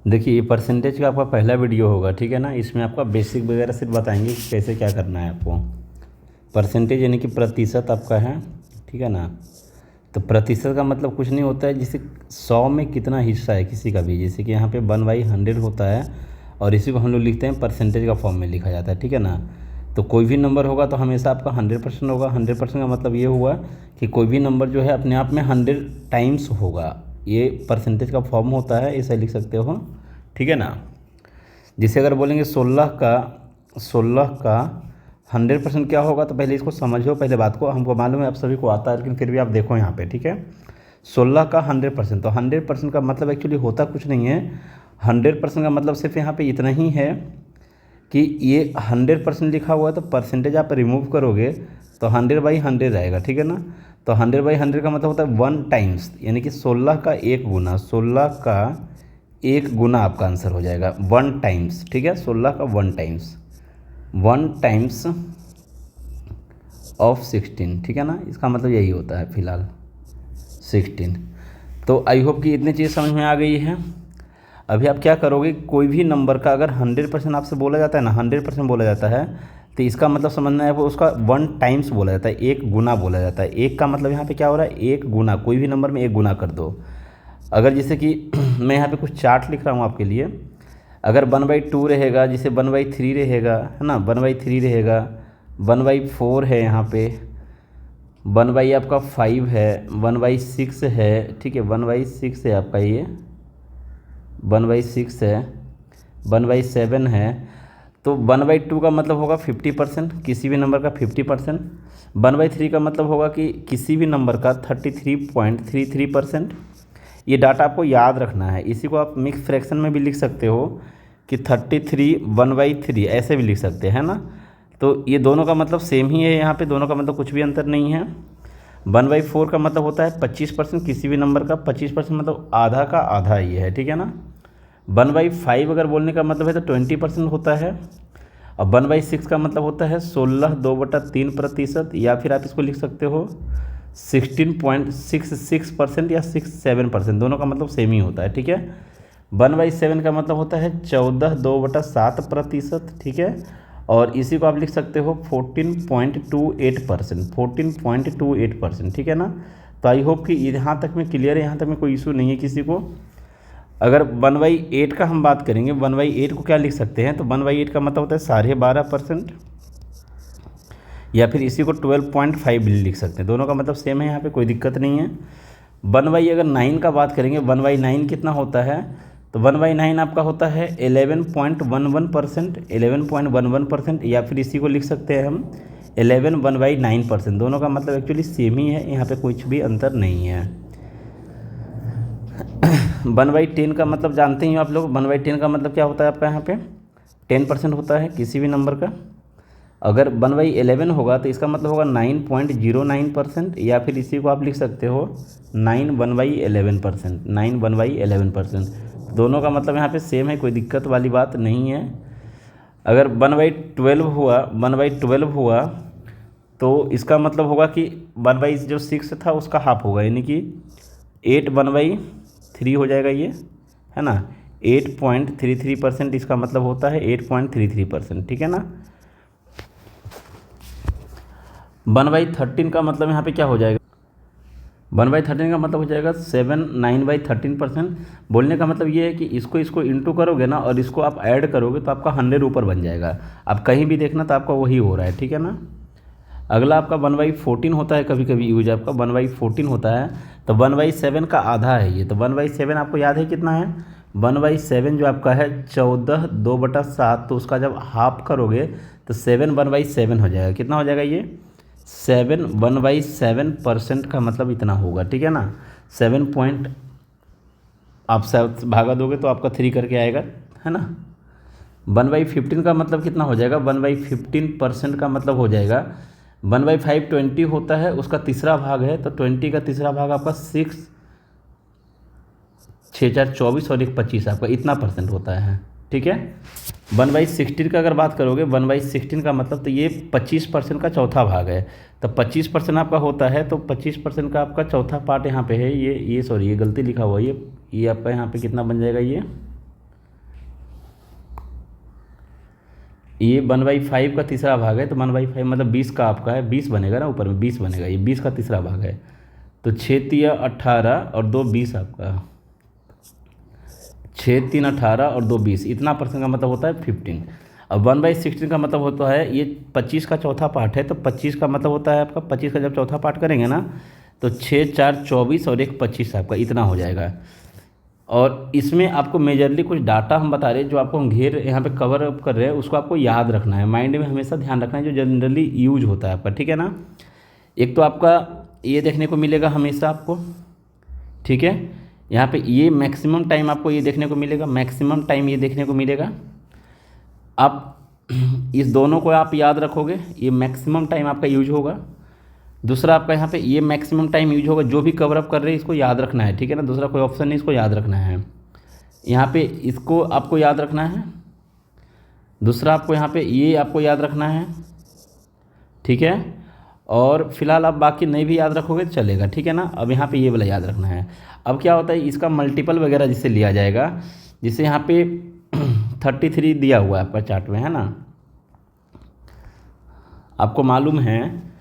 देखिए ये परसेंटेज का आपका पहला वीडियो होगा, ठीक है ना। इसमें आपका बेसिक वगैरह सिर्फ बताएंगे कि कैसे क्या करना है आपको। परसेंटेज यानी कि प्रतिशत आपका है, ठीक है ना। तो प्रतिशत का मतलब कुछ नहीं होता है, जैसे 100 में कितना हिस्सा है किसी का भी, जैसे कि यहाँ पे 1/100 होता है और इसी को हम लोग लिखते हैं परसेंटेज का फॉर्म में लिखा जाता है, ठीक है ना। तो कोई भी नंबर होगा तो हमेशा आपका 100% होगा। 100% का मतलब ये हुआ कि कोई भी नंबर जो है अपने आप में 100 टाइम्स होगा, ये परसेंटेज का फॉर्म होता है, ऐसा लिख सकते हो, ठीक है ना। जैसे अगर बोलेंगे 16 का 100% क्या होगा, तो पहले इसको समझो, पहले बात को। हमको मालूम है आप सभी को आता है, लेकिन फिर भी आप देखो यहाँ पे, ठीक है। 16 का 100%, तो 100% का मतलब एक्चुअली होता कुछ नहीं है। 100% का मतलब सिर्फ यहाँ पे इतना ही है कि ये 100% लिखा हुआ है, तो परसेंटेज आप रिमूव करोगे तो 100/100 रहेगा, ठीक है ना। तो 100/100 का मतलब होता है 1 टाइम्स, यानी कि 16 का 1 गुना, 16 का 1 गुना आपका आंसर हो जाएगा 1 टाइम्स, ठीक है। 16 का 1 टाइम्स, 1 टाइम्स ऑफ 16, ठीक है ना। इसका मतलब यही होता है फिलहाल 16। तो आई होप कि इतनी चीज़ समझ में आ गई है। अभी आप क्या करोगे, कोई भी नंबर का अगर 100% आपसे बोला जाता है ना, 100% बोला जाता है, तो इसका मतलब समझना है वो उसका 1 टाइम्स बोला जाता है, 1 गुना बोला जाता है। एक का मतलब यहाँ पे क्या हो रहा है, 1 गुना, कोई भी नंबर में 1 गुना कर दो। अगर जैसे कि मैं यहाँ पे कुछ चार्ट लिख रहा हूँ आपके लिए, अगर 1/2 रहेगा, जैसे 1/3 रहेगा, है ना, 1/3 रहेगा, 1/4 है, यहाँ पे 1 आपका 5 है, 1/6 है, ठीक है, 1/6 है आपका, ये 1/6 है, 1/7 है। तो 1/2 का मतलब होगा 50%, किसी भी नंबर का 50%। 1/3 का मतलब होगा कि किसी भी नंबर का 33.33%। ये डाटा आपको याद रखना है। इसी को आप मिक्स फ्रैक्शन में भी लिख सकते हो कि 33 1/3 ऐसे भी लिख सकते हैं ना। तो ये दोनों का मतलब सेम ही है, यहाँ पे दोनों का मतलब कुछ भी अंतर नहीं है। 1/4 का मतलब होता है 25%, किसी भी नंबर का 25% मतलब आधा का आधा ये है, ठीक है ना। 1/5 अगर बोलने का मतलब है तो 20% होता है। और 1/6 का मतलब होता है 16/2/3%, या फिर आप इसको लिख सकते हो 16.66% या 67%, दोनों का मतलब सेम ही होता है, ठीक है। 1/7 का मतलब होता है 14/2/7%, ठीक है। और इसी को आप लिख सकते हो 14.28%, 14.28%, ठीक है ना। तो आई होप कि यहाँ तक में क्लियर है, यहाँ तक में कोई इशू नहीं है किसी को। अगर 1/8 का हम बात करेंगे, 1/8 को क्या लिख सकते हैं, तो 1/8 का मतलब होता है 12.5%, या फिर इसी को 12.5 भी लिख सकते हैं, दोनों का मतलब सेम है, यहाँ पे कोई दिक्कत नहीं है। 1/9 का बात करेंगे, 1/9 कितना होता है, तो 1/9 आपका होता है 11.11%, 11.11%, या फिर इसी को लिख सकते हैं हम 11 1/9%, दोनों का मतलब एक्चुअली सेम ही है, यहाँ पे कुछ भी अंतर नहीं है। 1/10 का मतलब जानते ही हो आप लोग, 1/10 का मतलब क्या होता है आपका, यहाँ पे 10% होता है किसी भी नंबर का। अगर 1/11 होगा तो इसका मतलब होगा 9.09%, या फिर इसी को आप लिख सकते हो 9 1/11%, 9 1/11%, दोनों का मतलब यहाँ पे सेम है, कोई दिक्कत वाली बात नहीं है। अगर 1/12 हुआ तो इसका मतलब होगा कि 1/6 था उसका हाफ होगा, यानी कि 8 1/3 हो जाएगा ये, है ना। 8.33% इसका मतलब होता है, 8.33%, ठीक है ना। 1/13 का मतलब यहाँ पे क्या हो जाएगा, 1/13 का मतलब हो जाएगा 7 9/13%। बोलने का मतलब ये है कि इसको इसको इंटू करोगे ना और इसको आप ऐड करोगे तो आपका 100 ऊपर बन जाएगा। आप कहीं भी देखना तो आपका वही हो रहा है, ठीक है ना। अगला आपका 1/14 होता है, कभी कभी यूज आपका 1/14 होता है, तो 1/7 का आधा है ये। तो 1/7 आपको याद है कितना है, 1/7 जो आपका है 14/2/7, तो उसका जब हाफ करोगे तो 7 1/7 हो जाएगा। कितना हो जाएगा ये, 7 1/7% का मतलब इतना होगा, ठीक है ना। 7 पॉइंट आप भागा दोगे तो आपका 3 करके आएगा, है ना। 1/15 का मतलब कितना हो जाएगा, 1/15% का मतलब हो जाएगा 1/5 20 होता है, उसका तीसरा भाग है, तो 20 का तीसरा भाग आपका 6 6 4 24 और 1 25 आपका इतना परसेंट होता है, ठीक है। 1/16 का अगर बात करोगे, 1/16 का मतलब तो ये 25% का चौथा भाग है। तो 25% आपका होता है, तो 25% का आपका चौथा पार्ट यहाँ पे है, ये सॉरी ये गलती लिखा हुआ है, ये आपका यहाँ पे कितना बन जाएगा, ये ये 1/5 का तीसरा भाग है, तो 1/5 मतलब 20 का आपका है, 20 बनेगा ना, ऊपर में 20 बनेगा, ये 20 का तीसरा भाग है। तो 6 तिया 18 और 2 20 आपका, 6 3 18 और 2 20, इतना परसेंट का मतलब होता है 15। अब 1/16 का मतलब होता है ये 25 का चौथा पार्ट है, तो 25 का मतलब होता है आपका, 25 का जब चौथा पार्ट करेंगे ना तो 6 4 24 और 1 25 आपका, इतना हो जाएगा। और इसमें आपको मेजरली कुछ डाटा हम बता रहे हैं जो आपको हम घेर यहाँ पे कवर अप कर रहे हैं, उसको आपको याद रखना है, माइंड में हमेशा ध्यान रखना है, जो जनरली यूज होता है आपका, ठीक है ना। एक तो आपका ये देखने को मिलेगा हमेशा आपको, ठीक है, यहाँ पे ये मैक्सिमम टाइम आपको ये देखने को मिलेगा, मैक्सिमम टाइम ये देखने को मिलेगा। आप इस दोनों को आप याद रखोगे, ये मैक्सिमम टाइम आपका यूज होगा। दूसरा आपका यहाँ पे ये मैक्सिमम टाइम यूज होगा, जो भी कवर अप कर रहे हैं इसको याद रखना है, ठीक है ना, दूसरा कोई ऑप्शन नहीं, इसको याद रखना है। यहाँ पे इसको आपको याद रखना है, दूसरा आपको यहाँ पे ये आपको याद रखना है, ठीक है। और फिलहाल आप बाकी नहीं भी याद रखोगे तो चलेगा, ठीक है ना। अब यहाँ पे ये वाला याद रखना है। अब क्या होता है, इसका मल्टीपल वगैरह जिससे लिया जाएगा, जिसे यहाँ पे 33 दिया हुआ है आपका चार्ट में, है ना। आपको मालूम है,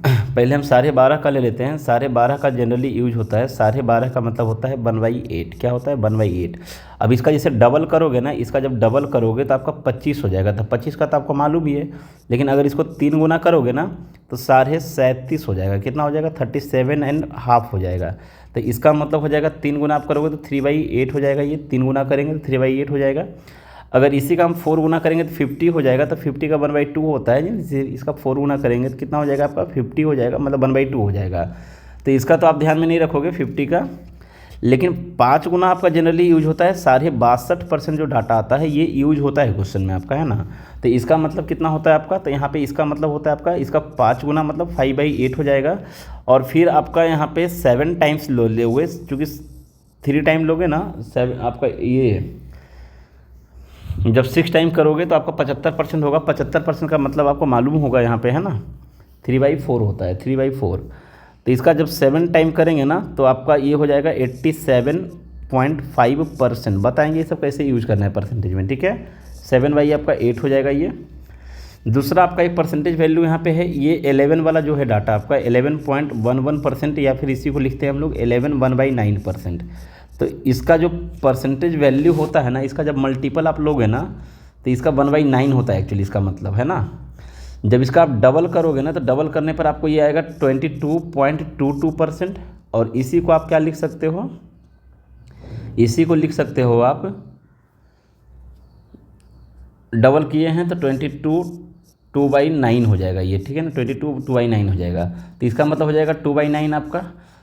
पहले हम 12.5 का ले लेते हैं। 12.5 का जनरली यूज होता है, 12.5 का मतलब होता है 1/8। क्या होता है, 1/8। अब इसका जैसे डबल करोगे ना, इसका जब डबल करोगे तो आपका 25 हो जाएगा, तो 25 का तो आपको मालूम ही है, लेकिन अगर इसको 3 गुना करोगे ना तो 37.5 हो जाएगा। कितना हो जाएगा, 37.5 हो जाएगा। तो इसका मतलब हो जाएगा 3 गुना आप करोगे तो 3/8 हो जाएगा, ये 3 गुना करेंगे तो 3/8 हो जाएगा। अगर इसी का हम 4 गुना करेंगे तो 50 हो जाएगा, तो 50 का 1/2 होता है, जैसे इसका 4 गुना करेंगे तो कितना हो जाएगा आपका, 50 हो जाएगा, मतलब 1/2 हो जाएगा। तो इसका तो आप ध्यान में नहीं रखोगे 50 का, लेकिन 5 गुना आपका जनरली यूज होता है। 62% जो डाटा आता है ये यूज होता है क्वेश्चन में आपका, है ना। तो इसका मतलब कितना होता है आपका, तो यहाँ पे इसका मतलब होता है आपका, इसका 5 गुना मतलब 5/8 हो जाएगा। और फिर आपका यहाँ पे 7 टाइम्स ले हुए, चूँकि 3 टाइम लोगे ना, 7 आपका ये जब 6 टाइम करोगे तो आपका 75% होगा। 75% का मतलब आपको मालूम होगा यहाँ पे, है ना, 3/4 होता है, 3/4। तो इसका जब 7 टाइम करेंगे ना तो आपका ये हो जाएगा 87.5%। बताएंगे ये सब कैसे यूज करना है परसेंटेज में, ठीक है। 7 आपका 8 हो जाएगा ये। दूसरा आपका एक परसेंटेज वैल्यू यहाँ पे है, ये 11 वाला जो है डाटा आपका 11.11%, या फिर इसी को लिखते हैं हम लोग 11/9%। तो इसका जो परसेंटेज वैल्यू होता है ना, इसका जब मल्टीपल आप लोगे ना तो इसका 1/9 होता है एक्चुअली, इसका मतलब, है ना। जब इसका आप डबल करोगे ना तो डबल करने पर आपको ये आएगा 22.22%। और इसी को आप क्या लिख सकते हो, इसी को लिख सकते हो आप, डबल किए हैं तो 22/9 हो जाएगा ये, ठीक है ना, 22/9 हो जाएगा। तो इसका मतलब हो जाएगा 2/9 आपका।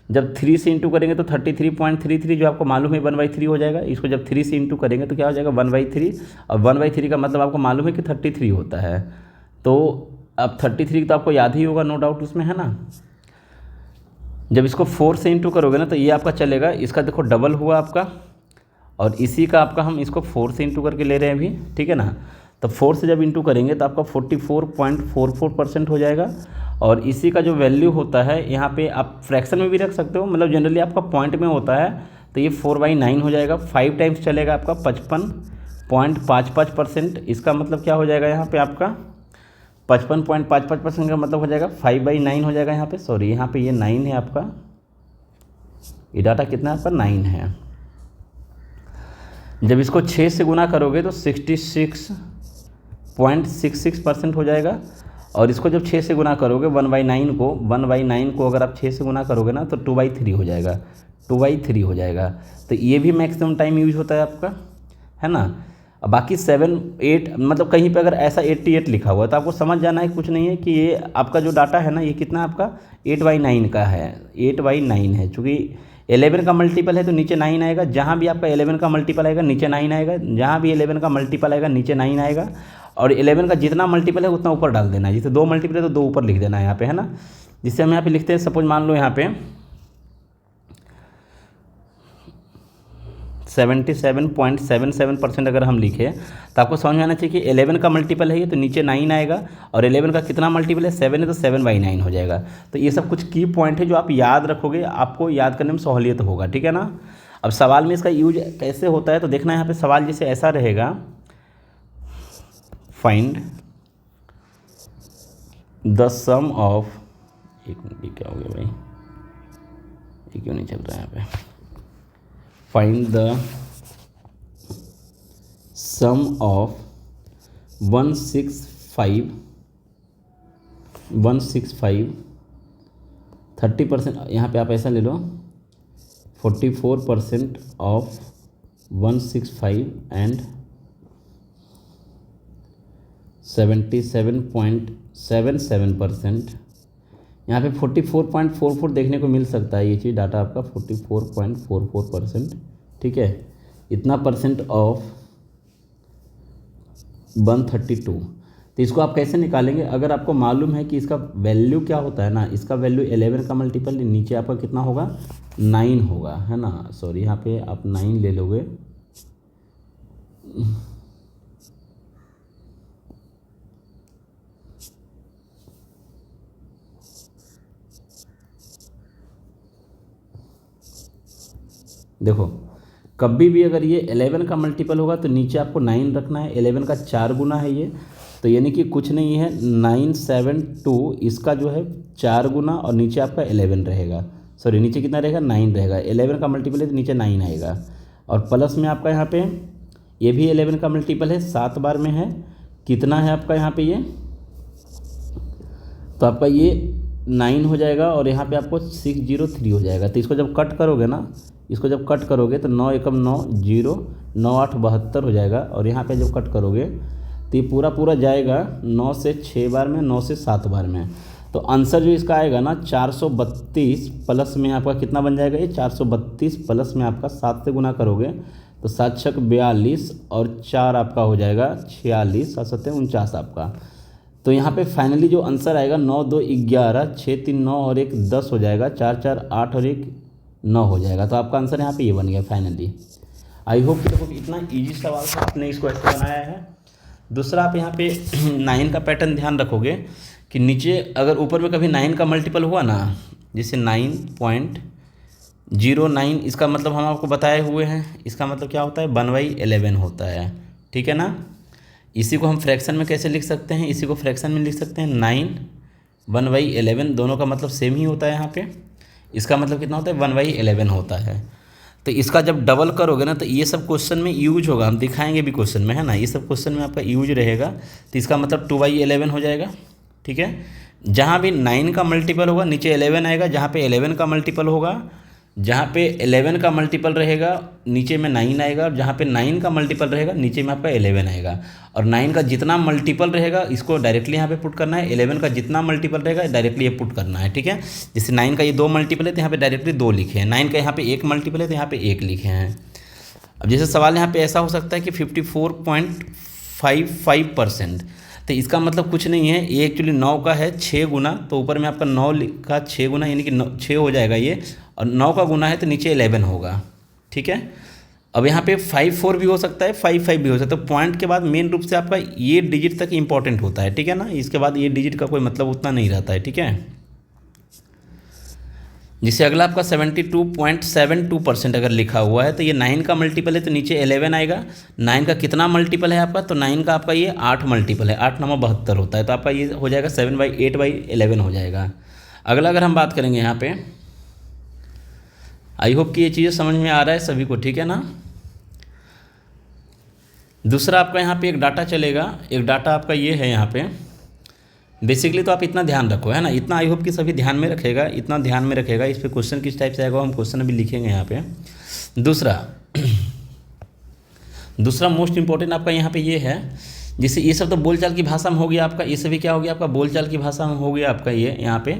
जब 3 से इंटू करेंगे तो 33.33, जो आपको मालूम है 1/3 हो जाएगा। इसको जब 3 से इंटू करेंगे तो क्या हो जाएगा, 1/3। और 1/3 का मतलब आपको मालूम है कि 33 होता है। तो अब 33 तो आपको याद ही होगा, नो डाउट उसमें, है ना। जब इसको 4 से इंटू करोगे ना तो ये आपका चलेगा, इसका देखो डबल हुआ आपका, और इसी का आपका हम इसको 4 से इंटू करके ले रहे हैं अभी, ठीक है ना। तो 4 से जब इंटू करेंगे तो आपका 44.44% हो जाएगा। और इसी का जो वैल्यू होता है यहाँ पे आप फ्रैक्शन में भी रख सकते हो, मतलब जनरली आपका पॉइंट में होता है, तो ये 4/9 हो जाएगा। 5 टाइम्स चलेगा आपका 55.55%। इसका मतलब क्या हो जाएगा यहाँ पे आपका 55.55% का मतलब हो जाएगा 5/9 हो जाएगा यहाँ पे, सॉरी यहाँ पे ये 9 है आपका, ये डाटा कितना है आपका 9 है। जब इसको 6 से गुना करोगे तो 66.66% हो जाएगा। और इसको जब 6 से गुना करोगे 1/9 को अगर आप 6 से गुना करोगे ना तो 2/3 हो जाएगा, 2/3 हो जाएगा। तो ये भी मैक्सिमम टाइम यूज होता है आपका, है ना। अब बाकी 7 8 मतलब कहीं पे अगर ऐसा 88 लिखा हुआ है तो आपको समझ जाना है कुछ नहीं है कि ये आपका जो डाटा है ना ये कितना आपका 8/9 का है, 8/9 है। चूँकि 11 का मल्टीपल है तो नीचे 9 आएगा, जहाँ भी आपका 11 का मल्टीपल आएगा नीचे 9 आएगा, जहाँ भी 11 का मल्टीपल आएगा नीचे 9 आएगा। और 11 का जितना मल्टीपल है उतना ऊपर डाल देना है, जैसे 2 मल्टीपल है तो 2 ऊपर लिख देना है यहाँ पे, है ना। जिससे हम यहाँ पे लिखते हैं, सपोज मान लो यहाँ पे 77.77% अगर हम लिखे तो आपको समझ में आना चाहिए कि 11 का मल्टीपल है ये तो नीचे 9 आएगा, और 11 का कितना मल्टीपल है 7 है तो 7/9 हो जाएगा। तो ये सब कुछ की पॉइंट है जो आप याद रखोगे, आपको याद करने में सहूलियत होगा, ठीक है ना। अब सवाल में इसका यूज कैसे होता है तो देखना, यहाँ पे सवाल जैसे ऐसा रहेगा, फाइंड द सम ऑफ, एक मिनट, ये क्या हो गया भाई, ये क्यों नहीं चल रहा है यहाँ पे, फाइंड द सम ऑफ 165 30%, यहाँ पे आप ऐसा ले लो 44% ऑफ 165 एंड 77.77%। यहाँ पे 44.44 देखने को मिल सकता है, ये चीज़ डाटा आपका 44.44%, ठीक है। इतना परसेंट ऑफ 132, तो इसको आप कैसे निकालेंगे? अगर आपको मालूम है कि इसका वैल्यू क्या होता है ना, इसका वैल्यू 11 का मल्टीपल नीचे आपका कितना होगा, 9 होगा, है ना। सॉरी, यहाँ पे आप 9 ले लोगे, देखो कभी भी अगर ये 11 का मल्टीपल होगा तो नीचे आपको 9 रखना है, 11 का 4 गुना है ये, तो यानी कि कुछ नहीं है 972, इसका जो है 4 गुना और नीचे आपका 11 रहेगा, सॉरी नीचे कितना रहेगा, 9 रहेगा। 11 का मल्टीपल है तो नीचे 9 आएगा, और प्लस में आपका यहाँ पे ये भी 11 का मल्टीपल है, 7 बार में है, कितना है आपका यहाँ पे ये, तो आपका ये 9 हो जाएगा और यहाँ पे आपको 603 हो जाएगा। तो इसको जब कट करोगे ना, इसको जब कट करोगे तो 9 एकम 9 0 9 8 72 हो जाएगा, और यहाँ पे जब कट करोगे तो ये पूरा जाएगा 9 से 6 बार में, 9 से 7 बार में। तो आंसर जो इसका आएगा ना 432 प्लस में आपका कितना बन जाएगा, ये 432 प्लस में आपका 7 से गुना करोगे तो 7 छक 42 और 4 आपका हो जाएगा 46, 7 7 49 आपका। तो यहाँ पे फाइनली जो आंसर आएगा 9 2 11, 6 3 9 और 1 10 हो जाएगा, 4 4 8 और 1 9 हो जाएगा। तो आपका आंसर यहाँ पे ये बन गया फाइनली। आई होप कि देखो इतना इजी सवाल था, आपने इसको ऐसे बनाया है। दूसरा आप यहाँ पे 9 का पैटर्न ध्यान रखोगे कि नीचे अगर ऊपर में कभी 9 का मल्टीपल हुआ ना, जैसे 9.09, इसका मतलब हम आपको बताए हुए हैं, इसका मतलब क्या होता है 1/11 होता है, ठीक है ना। इसी को हम फ्रैक्शन में कैसे लिख सकते हैं, इसी को फ्रैक्शन में लिख सकते हैं 9 1/11, दोनों का मतलब सेम ही होता है यहाँ पे। इसका मतलब कितना होता है 1/11 होता है। तो इसका जब डबल करोगे ना तो ये सब क्वेश्चन में यूज होगा, हम दिखाएंगे भी क्वेश्चन में, है ना। ये सब क्वेश्चन में आपका यूज रहेगा, तो इसका मतलब 2/11 हो जाएगा, ठीक है। जहाँ भी 9 का मल्टीपल होगा नीचे 11 आएगा, जहाँ पे 11 का मल्टीपल होगा, जहाँ पे 11 का मल्टीपल रहेगा नीचे में 9 आएगा, और जहाँ पे 9 का मल्टीपल रहेगा नीचे में आपका 11 आएगा। और 9 का जितना मल्टीपल रहेगा इसको डायरेक्टली यहाँ पे पुट करना है, 11 का जितना मल्टीपल रहेगा डायरेक्टली ये पुट करना है, ठीक है। जैसे 9 का ये 2 मल्टीपल है तो यहाँ पे डायरेक्टली 2 लिखे हैं, 9 का यहाँ पे 1 मल्टीपल है तो यहाँ पे 1 लिखे हैं। अब जैसे सवाल यहाँ पे ऐसा हो सकता है कि 54.55%, तो इसका मतलब कुछ नहीं है, ये एक्चुअली 9 का है 6 गुना, तो ऊपर में आपका 9 का 6 गुना यानी कि 6 हो जाएगा ये, और 9 का गुना है तो नीचे 11 होगा, ठीक है। अब यहाँ पे 54 भी हो सकता है, 55 भी हो सकता है। तो पॉइंट के बाद मेन रूप से आपका ये डिजिट तक इंपॉर्टेंट होता है, ठीक है ना। इसके बाद ये डिजिट का कोई मतलब उतना नहीं रहता है, ठीक है। जिससे अगला आपका 72.72% अगर लिखा हुआ है तो ये 9 का मल्टीपल है तो नीचे 11 आएगा। 9 का कितना मल्टीपल है आपका, तो 9 का आपका ये 8 मल्टीपल है, 8 9 72 होता है, तो आपका ये हो जाएगा 7/8/11 हो जाएगा। अगला अगर हम बात करेंगे यहाँ पे, आई होप कि ये चीज़ें समझ में आ रहा है सभी को, ठीक है ना। दूसरा आपका यहाँ पे एक डाटा चलेगा, एक डाटा आपका ये है यहाँ पे बेसिकली, तो आप इतना ध्यान रखो, है ना। इतना आई होप कि सभी ध्यान में रखेगा, इतना ध्यान में रखेगा। इस पर क्वेश्चन किस टाइप से आएगा हम क्वेश्चन अभी लिखेंगे यहाँ पे। दूसरा मोस्ट इंपॉर्टेंट आपका यहाँ पे ये है, जिससे ये सब तो बोलचाल की भाषा में हो गया आपका, ये सभी क्या हो गया आपका बोलचाल की भाषा में हो गया आपका ये यहाँ पे।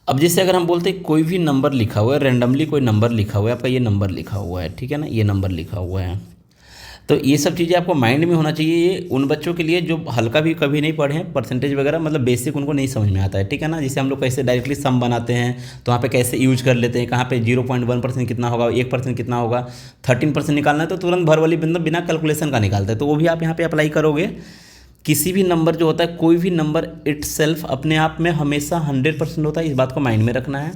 अब जैसे अगर हम बोलते हैं कोई भी नंबर लिखा हुआ है, रेंडमली कोई नंबर लिखा हुआ है, आपका ये नंबर लिखा हुआ है, ठीक है ना, ये नंबर लिखा हुआ है, तो ये सब चीज़ें आपको माइंड में होना चाहिए। ये उन बच्चों के लिए जो हल्का भी कभी नहीं पढ़े हैं, परसेंटेज वगैरह मतलब बेसिक उनको नहीं समझ में आता है, ठीक है ना। जैसे हम लोग कैसे डायरेक्टली सम बनाते हैं तो वहाँ पे कैसे यूज कर लेते हैं, कहाँ पे 0.1% कितना होगा, 1% कितना होगा, 13% निकालना है तो तुरंत भर वाली बिना कैलकुलेशन का निकालता है। तो वो भी आप यहाँ पर अप्लाई करोगे। किसी भी नंबर जो होता है, कोई भी नंबर इटसेल्फ अपने आप में हमेशा 100% होता है, इस बात को माइंड में रखना है।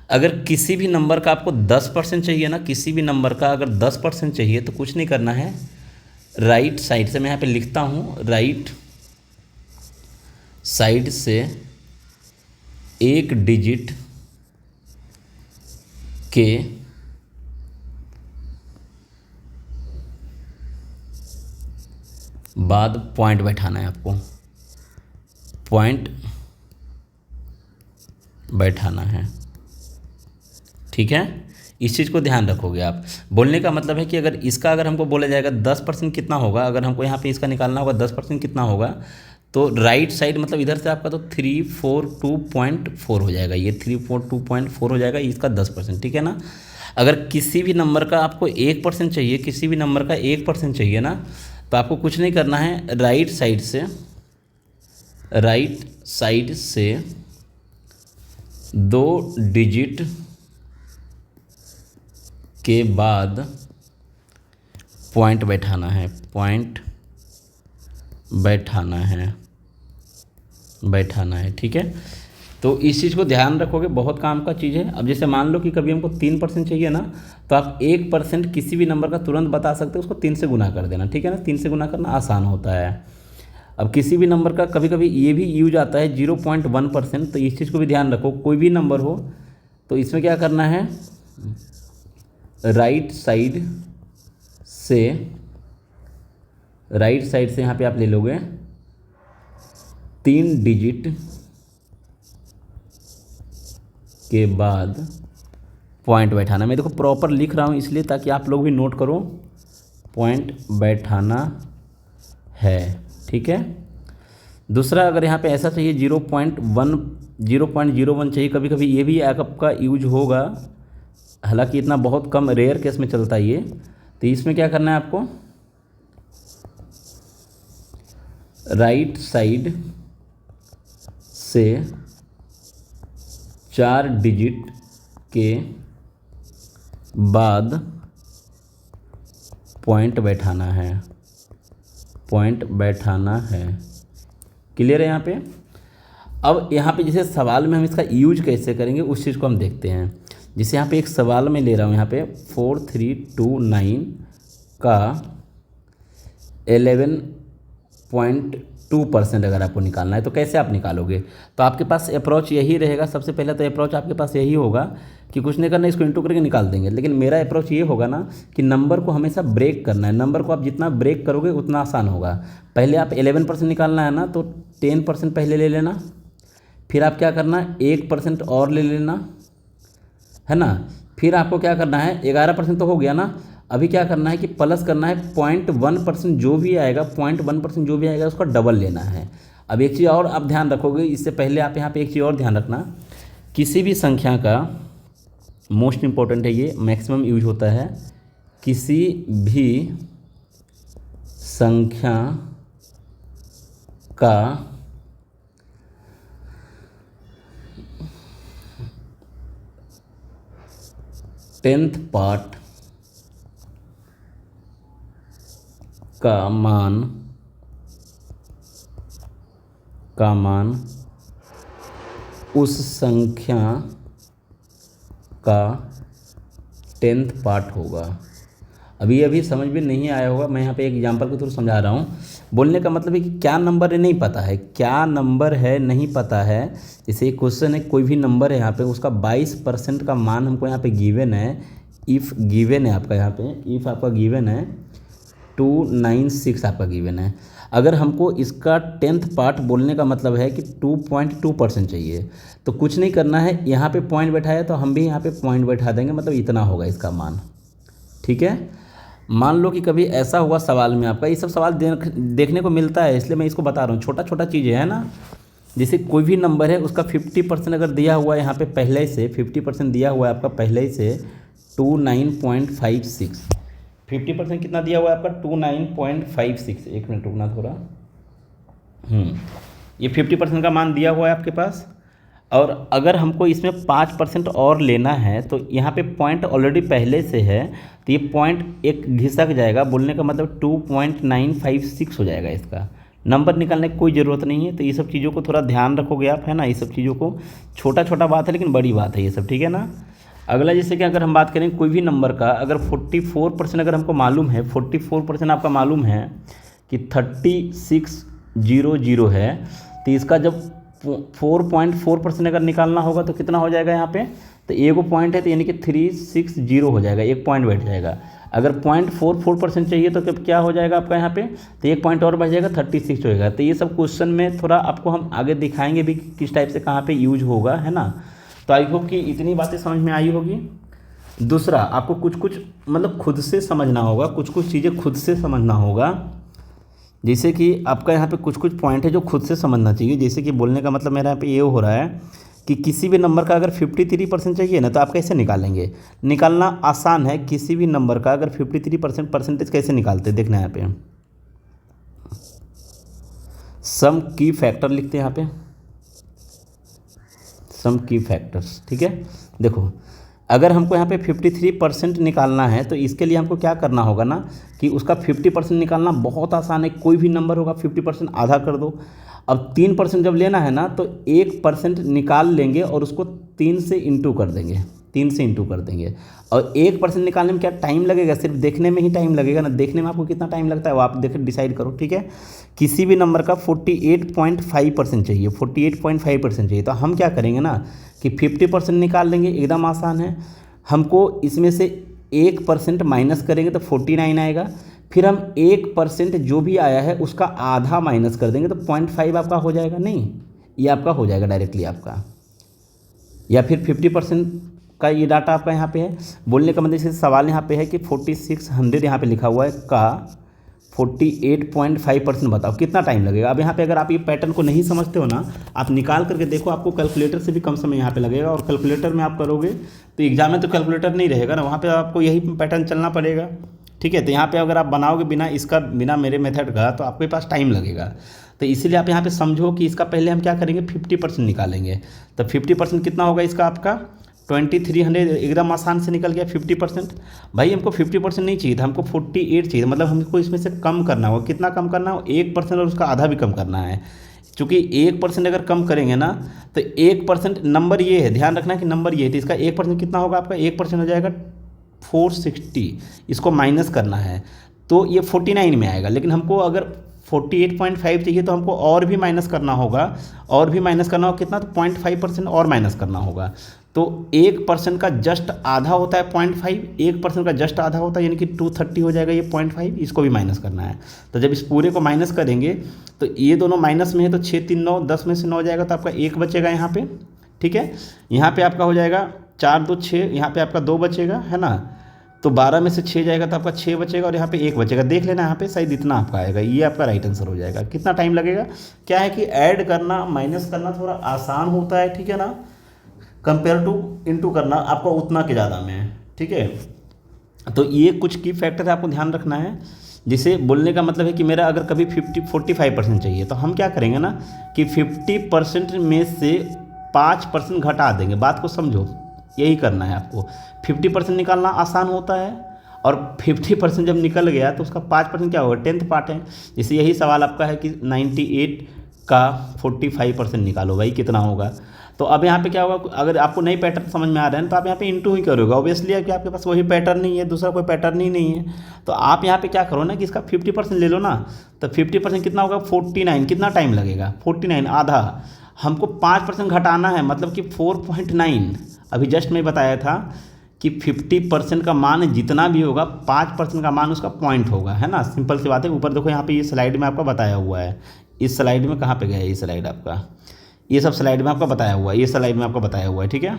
अगर किसी भी नंबर का आपको 10% चाहिए ना, किसी भी नंबर का अगर 10% चाहिए तो कुछ नहीं करना है, राइट साइड से मैं यहाँ पे लिखता हूँ, राइट साइड से एक डिजिट के बाद पॉइंट बैठाना है आपको, पॉइंट बैठाना है। ठीक है, इस चीज़ को ध्यान रखोगे आप। बोलने का मतलब है कि अगर हमको बोला जाएगा 10% कितना होगा, अगर हमको यहाँ पे इसका निकालना होगा 10% कितना होगा, तो राइट साइड मतलब इधर से आपका तो 342.4 हो जाएगा, ये 342.4 हो जाएगा इसका 10%। ठीक है ना। अगर किसी भी नंबर का आपको 1% चाहिए, किसी भी नंबर का 1% चाहिए ना, तो आपको कुछ नहीं करना है, राइट साइड से 2 डिजिट के बाद पॉइंट बैठाना है, पॉइंट बैठाना है। ठीक है, तो इस चीज़ को ध्यान रखोगे, बहुत काम का चीज़ है। अब जैसे मान लो कि कभी हमको 3% चाहिए ना, तो आप 1% किसी भी नंबर का तुरंत बता सकते हो, उसको 3 से गुना कर देना। ठीक है ना, 3 से गुना करना आसान होता है। अब किसी भी नंबर का कभी कभी ये भी यूज आता है 0.1%, तो इस चीज़ को भी ध्यान रखो। कोई भी नंबर हो तो इसमें क्या करना है, राइट साइड से यहाँ पे आप ले लोगे 3 डिजिट के बाद पॉइंट बैठाना। मैं देखो प्रॉपर लिख रहा हूँ इसलिए ताकि आप लोग भी नोट करो, पॉइंट बैठाना है। ठीक है, दूसरा अगर यहाँ पे ऐसा चाहिए 0.01 चाहिए, कभी कभी ये भी आपका यूज होगा, हालांकि इतना बहुत कम रेयर केस में चलता है ये। तो इसमें क्या करना है आपको, राइट साइड से 4 डिजिट के बाद पॉइंट बैठाना है, क्लियर है यहाँ पे। अब यहाँ पे जैसे सवाल में हम इसका यूज कैसे करेंगे उस चीज़ को हम देखते हैं। जैसे यहाँ पे एक सवाल में ले रहा हूँ, यहाँ पे 4329 का 11.2% अगर आपको निकालना है तो कैसे आप निकालोगे। तो आपके पास अप्रोच यही रहेगा, सबसे पहले तो अप्रोच आपके पास यही होगा कि कुछ नहीं करना, इसको इंटू करके निकाल देंगे। लेकिन मेरा अप्रोच ये होगा ना कि नंबर को हमेशा ब्रेक करना है। नंबर को आप जितना ब्रेक करोगे उतना आसान होगा। पहले आप 11% निकालना है ना, तो 10% पहले ले लेना, फिर आप क्या करना, 1% और ले लेना, है ना। फिर आपको क्या करना है, 11% तो हो गया ना, अभी क्या करना है कि प्लस करना है 0.1% जो भी आएगा, 0.1% जो भी आएगा उसका डबल लेना है। अब एक चीज़ और आप ध्यान रखोगे, इससे पहले आप यहाँ पे एक चीज़ और ध्यान रखना, किसी भी संख्या का मोस्ट इम्पोर्टेंट है, ये मैक्सिमम यूज होता है, किसी भी संख्या का 10th पार्ट का मान उस संख्या का 10th पार्ट होगा। अभी समझ में नहीं आया होगा, मैं यहाँ पे एक एग्जांपल के थ्रू समझा रहा हूँ। बोलने का मतलब है कि क्या नंबर है नहीं पता है, क्या नंबर है नहीं पता है। जैसे एक क्वेश्चन है, कोई भी नंबर है यहाँ पे, उसका 22% का मान हमको यहाँ पे गिवन है। इफ़ गिवन है आपका, यहाँ पे इफ़ आपका गिवन है 296 आपका गिवन है। अगर हमको इसका 10th पार्ट बोलने का मतलब है कि 2.2% चाहिए, तो कुछ नहीं करना है, यहाँ पे पॉइंट बैठाया तो हम भी यहाँ पे पॉइंट बैठा देंगे, मतलब इतना होगा इसका मान। ठीक है, मान लो कि कभी ऐसा हुआ सवाल में आपका, ये सब सवाल देखने को मिलता है, इसलिए मैं इसको बता रहा हूँ, छोटा छोटा चीज़ें है ना। जैसे कोई भी नंबर है उसका 50% अगर दिया हुआ है यहाँ पे पहले से, 50% दिया हुआ है आपका पहले से 29.56, 50% कितना दिया हुआ है आपका 29.56। एक मिनट रुकना थोड़ा, ये 50% का मान दिया हुआ है आपके पास। और अगर हमको इसमें 5% और लेना है तो यहाँ पे पॉइंट ऑलरेडी पहले से है, तो ये पॉइंट एक घिसक जाएगा, बोलने का मतलब 2.956 हो जाएगा। इसका नंबर निकालने की कोई ज़रूरत नहीं है। तो ये सब चीज़ों को थोड़ा ध्यान रखोगे आप, है ना। ये सब चीज़ों को, छोटा छोटा बात है लेकिन बड़ी बात है ये सब, ठीक है ना। अगला जैसे कि अगर हम बात करें कोई भी नंबर का, अगर 44% अगर हमको मालूम है, 44% आपका मालूम है कि 3600 है, तो इसका जब 4.4% अगर निकालना होगा तो कितना हो जाएगा यहाँ पे, तो एगो पॉइंट है तो यानी कि 360 हो जाएगा, एक पॉइंट बैठ जाएगा। अगर 0.44% चाहिए तो क्या हो जाएगा आपका यहाँ पे, तो एक पॉइंट और बढ़ जाएगा, 36 होएगा। तो ये सब क्वेश्चन में थोड़ा आपको हम आगे दिखाएंगे भी किस टाइप से कहाँ पे यूज होगा, है ना। तो आई होप कि इतनी बातें समझ में आई होगी। दूसरा, आपको कुछ कुछ मतलब खुद से समझना होगा, कुछ कुछ चीज़ें खुद से समझना होगा। जैसे कि आपका यहाँ पे कुछ कुछ पॉइंट है जो खुद से समझना चाहिए। जैसे कि बोलने का मतलब मेरा यहाँ पे ये हो रहा है कि किसी भी नंबर का अगर 53% चाहिए ना, तो आप कैसे निकालेंगे। निकालना आसान है, किसी भी नंबर का अगर 53% परसेंटेज कैसे निकालते हैं, देखना यहाँ पे सम की फैक्टर लिखते हैं, यहाँ पे सम की फैक्टर्स, ठीक है। देखो, अगर हमको यहाँ पे 53% निकालना है तो इसके लिए हमको क्या करना होगा ना, कि उसका 50% निकालना बहुत आसान है। कोई भी नंबर होगा 50% आधा कर दो। अब 3% जब लेना है ना, तो 1% निकाल लेंगे और उसको 3 से इंटू कर देंगे, 3 से इंटू कर देंगे। और 1% निकालने में क्या टाइम लगेगा, सिर्फ देखने में ही टाइम लगेगा ना। देखने में आपको कितना टाइम लगता है वो आप देख डिसाइड करो, ठीक है। किसी भी नंबर का 48.5% चाहिए, 48.5% चाहिए, तो हम क्या करेंगे ना कि 50% निकाल लेंगे, एकदम आसान है। हमको इसमें से 1% माइनस करेंगे तो 49 आएगा। फिर हम 1% जो भी आया है उसका आधा माइनस कर देंगे तो 0.5 आपका हो जाएगा। नहीं, ये आपका हो जाएगा डायरेक्टली आपका। या फिर 50% का ये डाटा आपका यहाँ पे है। बोलने का मतलब जैसे सवाल यहाँ पे है कि 4600 यहाँ पे लिखा हुआ है का 48.5% बताओ कितना टाइम लगेगा। अब यहाँ पे अगर आप ये पैटर्न को नहीं समझते हो ना, आप निकाल करके देखो, आपको कैलकुलेटर से भी कम समय यहाँ पे लगेगा। और कैलकुलेटर में आप करोगे तो एग्जाम में तो कैलकुलेटर नहीं रहेगा ना, वहाँ पे आपको यही पैटर्न चलना पड़ेगा, ठीक है। तो यहाँ पे अगर आप बनाओगे बिना इसका, बिना मेरे मेथड का, तो आपके पास टाइम लगेगा। तो इसीलिए आप यहाँ पे समझो कि इसका पहले हम क्या करेंगे, 50% निकालेंगे। तो 50% कितना होगा इसका आपका 2300, एकदम आसान से निकल गया 50%। भाई हमको 50% नहीं चाहिए था, हमको 48 चाहिए, मतलब हमको इसमें से कम करना होगा। कितना कम करना हो, 1% और उसका आधा भी कम करना है। चूँकि 1% अगर कम करेंगे ना, तो 1% नंबर ये है, ध्यान रखना कि नंबर ये है। तो इसका 1% कितना होगा आपका, 1% हो जाएगा 460। इसको माइनस करना है तो ये 49 में आएगा। लेकिन हमको अगर 48.5 चाहिए तो हमको और भी माइनस करना होगा, और भी माइनस करना होगा कितना, तो 0.5% और माइनस करना होगा। तो 1% का जस्ट आधा होता है 0.5, 1% का जस्ट आधा होता है यानी कि 230 हो जाएगा ये 0.5, इसको भी माइनस करना है। तो जब इस पूरे को माइनस करेंगे तो ये दोनों माइनस में है, तो 6 3 9, 10 में से 9 जाएगा तो आपका 1 बचेगा यहाँ पे, ठीक है। यहाँ पे आपका हो जाएगा 4 2 6, यहाँ पे आपका 2 बचेगा, है ना। तो 12 में से 6 जाएगा तो आपका 6 बचेगा और यहाँ पे 1 बचेगा। देख लेना यहाँ पे शायद इतना आपका आएगा, ये आपका राइट आंसर हो जाएगा। कितना टाइम लगेगा, क्या है कि ऐड करना माइनस करना थोड़ा आसान होता है, ठीक है ना, कंपेयर टू इनटू करना आपका उतना के ज़्यादा में है, ठीक है। तो ये कुछ की फैक्टर आपको ध्यान रखना है। जिसे बोलने का मतलब है कि मेरा अगर कभी 45% चाहिए तो हम क्या करेंगे ना कि 50% में से 5% घटा देंगे। बात को समझो, यही करना है आपको। 50% निकालना आसान होता है और 50% जब निकल गया तो उसका 5% क्या होगा, 10th पार्ट है। जैसे यही सवाल आपका है कि 98 का 45% निकालो, भाई कितना होगा। तो अब यहाँ पे क्या होगा, अगर आपको नई पैटर्न समझ में आ रहा है तो आप यहाँ पे इंटू ही करोगे। ऑब्वियसली है कि आपके पास वही पैटर्न नहीं है, दूसरा कोई पैटर्न ही नहीं है। तो आप यहाँ पे क्या करो ना कि इसका 50% ले लो ना, तो 50% कितना होगा 49। कितना टाइम लगेगा, 49 आधा। हमको 5% घटाना है, मतलब कि 4.9। अभी जस्ट मैं बताया था कि 50% का मान जितना भी होगा 5% का मान उसका पॉइंट होगा, है ना। सिंपल सी बात है। ऊपर देखो यहाँ पे ये स्लाइड में आपका बताया हुआ है। इस स्लाइड में कहाँ पे गया है ये स्लाइड आपका, ये सब स्लाइड में आपका बताया हुआ है, ये स्लाइड में आपका बताया हुआ है, ठीक है।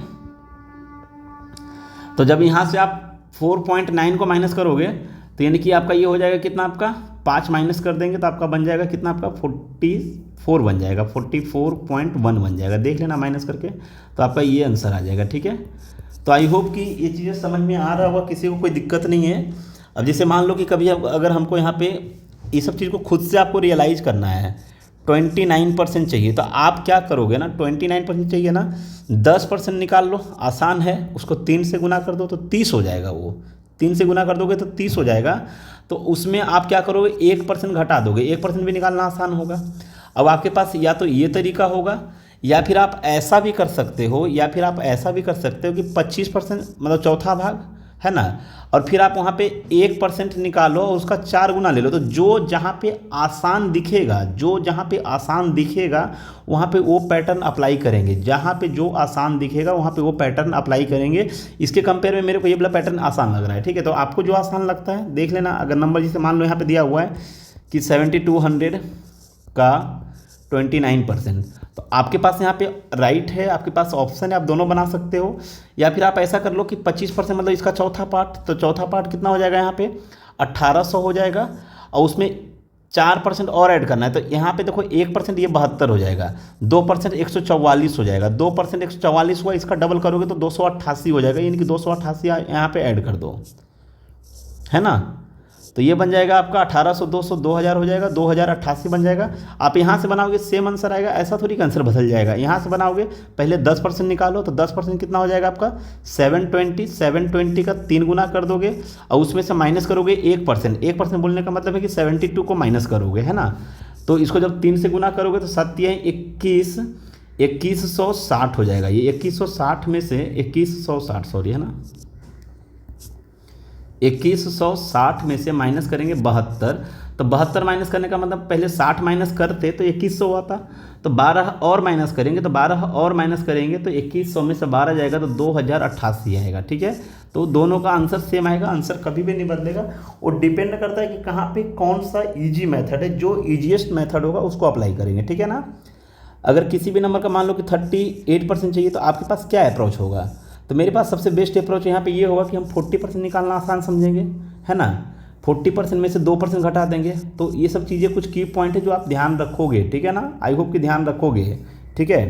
तो जब यहाँ से आप 4.9 को माइनस करोगे तो यानी कि आपका ये हो जाएगा कितना, आपका 5 माइनस कर देंगे तो आपका बन जाएगा कितना, आपका 44 बन जाएगा, 44.1 बन जाएगा। देख लेना माइनस करके, तो आपका ये आंसर आ जाएगा, ठीक है। तो आई होप कि ये चीज़ें समझ में आ रहा होगा, किसी को कोई दिक्कत नहीं है। अब जैसे मान लो कि कभी अगर हमको यहाँ पे ये सब चीज़ को खुद से आपको रियलाइज़ करना है, 29% चाहिए, तो आप क्या करोगे ना, 29% चाहिए ना, 10% निकाल लो, आसान है। उसको 3 से गुना कर दो तो 30 हो जाएगा। वो 3 से गुना कर दोगे तो 30 हो जाएगा। तो उसमें आप क्या करोगे, 1% घटा दोगे, 1% भी निकालना आसान होगा। अब आपके पास या तो ये तरीका होगा या फिर आप ऐसा भी कर सकते हो, कि 25% मतलब चौथा भाग है ना, और फिर आप वहाँ पे 1% निकालो और उसका 4 गुना ले लो। तो जो जहाँ पे आसान दिखेगा वहाँ पे वो पैटर्न अप्लाई करेंगे, जहाँ पे जो आसान दिखेगा वहाँ पे वो पैटर्न अप्लाई करेंगे। इसके कंपेयर में मेरे को ये वाला पैटर्न आसान लग रहा है, ठीक है। तो आपको जो आसान लगता है देख लेना। अगर नंबर जैसे मान लो यहाँ पे दिया हुआ है कि 7200 का 29%, तो आपके पास यहाँ पे राइट है, आपके पास ऑप्शन है, आप दोनों बना सकते हो। या फिर आप ऐसा कर लो कि 25% मतलब इसका चौथा पार्ट, तो चौथा पार्ट कितना हो जाएगा यहाँ पे 1800 हो जाएगा, और उसमें 4% और ऐड करना है। तो यहाँ पे देखो 1% ये 72 हो जाएगा, 2% 144 हो जाएगा, 2% 144 हुआ, इसका डबल करोगे तो 288 हो जाएगा, यानी कि 288 यहाँ पे ऐड कर दो, है ना। तो ये बन जाएगा आपका 1800 200 2000 हो जाएगा, 2088 बन जाएगा। आप यहाँ से बनाओगे सेम आंसर आएगा, ऐसा थोड़ी कि आंसर बदल जाएगा। यहाँ से बनाओगे पहले 10% निकालो, तो 10% कितना हो जाएगा आपका 720 का 3 गुना कर दोगे, और उसमें से माइनस करोगे 1%। 1% बोलने का मतलब है कि 72 को माइनस करोगे, है ना। तो इसको जब 3 से गुना करोगे तो 7 21 2160 हो जाएगा। ये 2160 में से 2160 सॉरी, है ना, 2160 में से माइनस करेंगे 72। तो 72 माइनस करने का मतलब पहले 60 माइनस करते तो 2100 आता, तो 12 और माइनस करेंगे, तो 12 और माइनस करेंगे तो 2100 में से 12 जाएगा तो 2088 आएगा, ठीक है। तो दोनों का आंसर सेम आएगा, आंसर कभी भी नहीं बदलेगा। और डिपेंड करता है कि कहाँ पे कौन सा ईजी मेथड है, जो ईजीएस्ट मेथड होगा उसको अप्लाई करेंगे, ठीक है ना। अगर किसी भी नंबर का मान लो कि 38% चाहिए तो आपके पास क्या अप्रोच होगा, तो मेरे पास सबसे बेस्ट अप्रोच यहाँ पे ये होगा कि हम 40% निकालना आसान समझेंगे, है ना। 40% में से 2% घटा देंगे। तो ये सब चीज़ें कुछ की पॉइंट है जो आप ध्यान रखोगे, ठीक है ना। आई होप कि ध्यान रखोगे, ठीक है।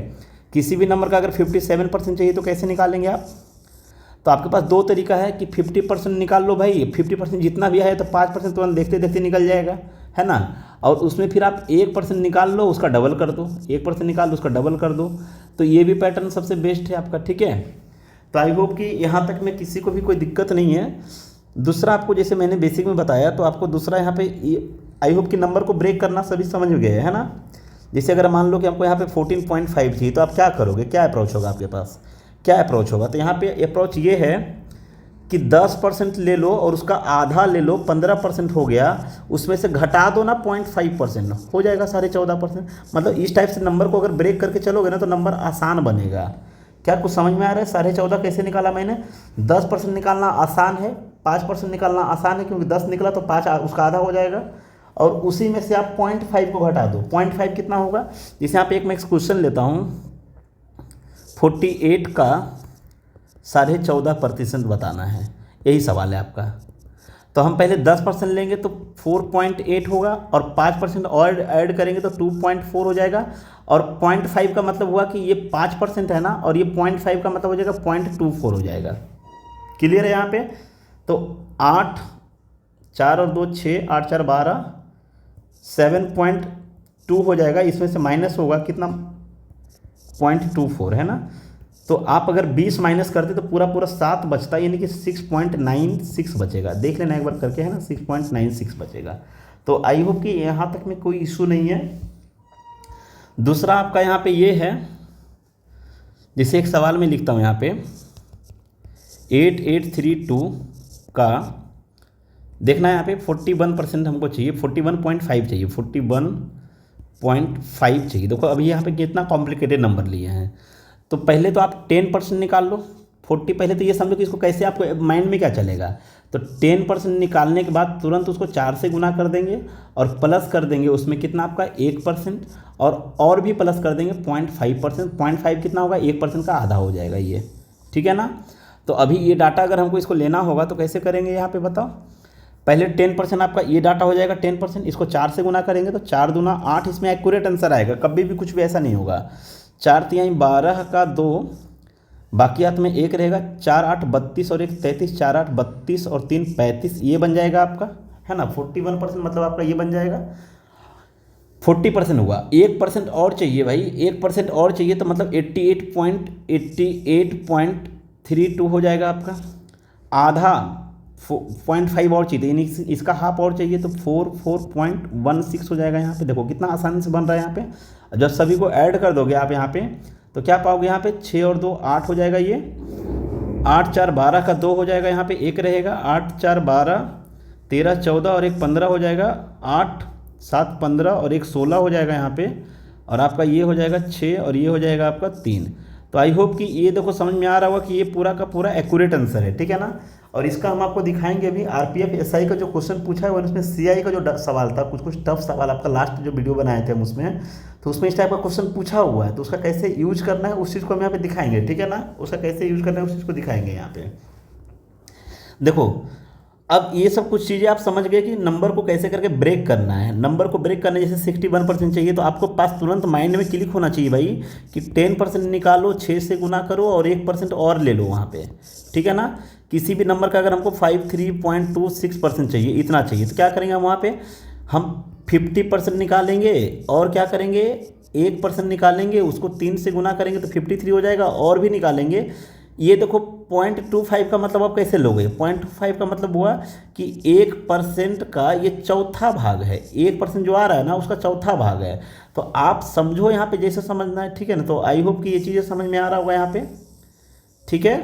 किसी भी नंबर का अगर 57% चाहिए तो कैसे निकालेंगे आप, तो आपके पास दो तरीका है कि 50% निकाल लो भाई, 50% जितना भी है तो 5% तुरंत देखते देखते निकल जाएगा, है ना। और उसमें फिर आप 1% निकाल लो, उसका डबल कर दो, 1% निकाल लो उसका डबल कर दो। तो ये भी पैटर्न सबसे बेस्ट है आपका, ठीक है। तो आई होप कि यहाँ तक में किसी को भी कोई दिक्कत नहीं है। दूसरा आपको जैसे मैंने बेसिक में बताया, तो आपको दूसरा यहाँ पे आई होप कि नंबर को ब्रेक करना सभी समझ गए, है ना। जैसे अगर मान लो कि हमको यहाँ पे 14.5 चाहिए, तो आप क्या करोगे, क्या अप्रोच होगा आपके पास, क्या अप्रोच होगा। तो यहाँ पे अप्रोच ये है कि 10% ले लो और उसका आधा ले लो, 15% हो गया, उसमें से घटा दो ना 0.5%, हो जाएगा 14.5%। मतलब इस टाइप से नंबर को अगर ब्रेक करके चलोगे ना तो नंबर आसान बनेगा। क्या कुछ समझ में आ रहा है। 14.5 कैसे निकाला मैंने, 10% निकालना आसान है, 5% निकालना आसान है, क्योंकि 10 निकला तो 5 उसका आधा हो जाएगा, और उसी में से आप 0.5 को घटा दो। 0.5 कितना होगा, जैसे यहाँ पे एक मैं क्वेश्चन लेता हूँ, 48 का 14.5% बताना है, यही सवाल है आपका। तो हम पहले 10% लेंगे तो 4.8 होगा, और 5% और ऐड करेंगे तो 2.4 हो जाएगा, और 0.5 का मतलब हुआ कि ये 5% है ना, और ये 0.5 का मतलब हो जाएगा 0.24 हो जाएगा। क्लियर है यहाँ पे। तो 8 4 और 2 6, 8 4 12, 7.2 हो जाएगा। इसमें से माइनस होगा कितना, 0.24, है ना। तो आप अगर 20 माइनस करते तो पूरा 7 बचता, यानी कि 6.96 बचेगा। देख लेना एक बार करके, है ना, 6.96 बचेगा। तो आई होप कि यहाँ तक में कोई इशू नहीं है। दूसरा आपका यहाँ पे ये है, जैसे एक सवाल में लिखता हूँ यहाँ पे 8832 का देखना है, यहाँ पे 41% हमको चाहिए, 41.5 चाहिए, 41.5 चाहिए। देखो अभी यहाँ पे कितना कॉम्प्लिकेटेड नंबर लिए हैं। तो पहले तो आप 10% निकाल लो, 40, पहले तो ये समझो कि इसको कैसे आपको माइंड में क्या चलेगा। तो 10% निकालने के बाद तुरंत उसको 4 से गुना कर देंगे और प्लस कर देंगे उसमें कितना आपका 1%, और भी प्लस कर देंगे 0.5%। 0.5 कितना होगा, 1% का आधा हो जाएगा ये, ठीक है ना। तो अभी ये डाटा अगर हमको इसको लेना होगा तो कैसे करेंगे, यहाँ पे बताओ। पहले 10% आपका ये डाटा हो जाएगा 10%, इसको 4 से गुना करेंगे तो 4 दूना 8, इसमें एक्यूरेट आंसर आएगा, कभी भी कुछ भी ऐसा नहीं होगा। 4 तिहाई 12 का 2, बाकी हाथ में 1 रहेगा, 4 8 32 और 1 33, 4 8 32 और 3 35, ये बन जाएगा आपका, है ना। 41% मतलब आपका ये बन जाएगा, 40% हुआ। 1% और चाहिए भाई, 1% और चाहिए, तो मतलब 88.32 हो जाएगा आपका। आधा 0.5 और चाहिए, यानी इसका हाफ और चाहिए तो 4.16 हो जाएगा। यहाँ पे देखो कितना आसानी से बन रहा है। यहाँ पे जब सभी को ऐड कर दोगे आप यहाँ पे तो क्या पाओगे, यहाँ पे 6 और 2 8 हो जाएगा। ये 8 4 12 का 2 हो जाएगा, यहाँ पे 1 रहेगा। 8 4 12 13 14 और 1 15 हो जाएगा। 8 7 15 और 1 16 हो जाएगा यहाँ पे। और आपका ये हो जाएगा 6 और ये हो जाएगा आपका 3। तो आई होप कि ये देखो समझ में आ रहा होगा कि ये पूरा का पूरा एक्यूरेट आंसर है, ठीक है ना। और इसका हम आपको दिखाएंगे अभी। आरपीएफ एसआई का जो क्वेश्चन पूछा है और उसमें सीआई का जो सवाल था, कुछ कुछ टफ सवाल आपका लास्ट जो वीडियो बनाए थे हम उसमें, तो उसमें इस टाइप का क्वेश्चन पूछा हुआ है। तो उसका कैसे यूज करना है उस चीज़ को हम यहाँ पे दिखाएंगे, ठीक है ना। उसका कैसे यूज करना है उस चीज़ को दिखाएंगे यहाँ पे। देखो अब ये सब कुछ चीज़ें आप समझ गए कि नंबर को कैसे करके ब्रेक करना है। नंबर को ब्रेक करने जैसे 61% चाहिए तो आपको पास तुरंत माइंड में क्लिक होना चाहिए भाई कि 10% निकालो, 6 से गुना करो और 1% और ले लो वहाँ पे, ठीक है ना। किसी भी नंबर का अगर हमको 53.26% चाहिए, इतना चाहिए, तो क्या करेंगे हम वहाँ पे, हम 50% निकालेंगे और क्या करेंगे 1% निकालेंगे, उसको 3 से गुना करेंगे तो 53 हो जाएगा, और भी निकालेंगे। ये देखो 0.25 का मतलब आप कैसे लोगे, 0.25 का मतलब हुआ कि 1% का ये चौथा भाग है। 1% जो आ रहा है ना उसका चौथा भाग है। तो आप समझो यहाँ पे जैसे समझना है, ठीक है ना। तो आई होप कि ये चीज़ें समझ में आ रहा होगा यहाँ पे, ठीक है।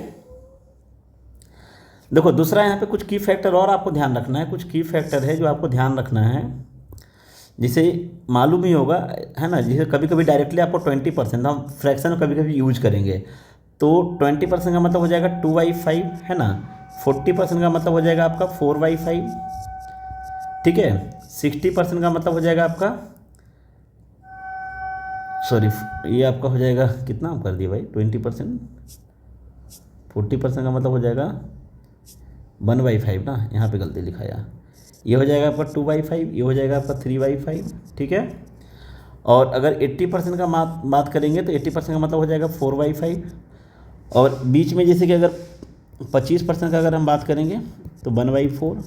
देखो दूसरा यहाँ पे कुछ की फैक्टर और आपको ध्यान रखना है। कुछ की फैक्टर है जो आपको ध्यान रखना है, जिसे मालूम ही होगा, है ना। जैसे कभी कभी डायरेक्टली आपको 20%, हम फ्रैक्शन कभी कभी यूज करेंगे तो 20% का मतलब हो जाएगा 2/5, है ना। 40% का मतलब हो जाएगा आपका 4/5, ठीक है। 60% का मतलब हो जाएगा आपका, सॉरी ये आपका हो जाएगा कितना आप कर दिए भाई 20%, 40% का मतलब हो जाएगा 1/5 ना, यहाँ पे गलती लिखाया। ये हो जाएगा आपका 2/5, ये हो जाएगा आपका 3/5, ठीक है। और अगर 80% का बात करेंगे तो 80% का मतलब हो जाएगा 4/5। और बीच में जैसे कि अगर 25% का अगर हम बात करेंगे तो 1/4।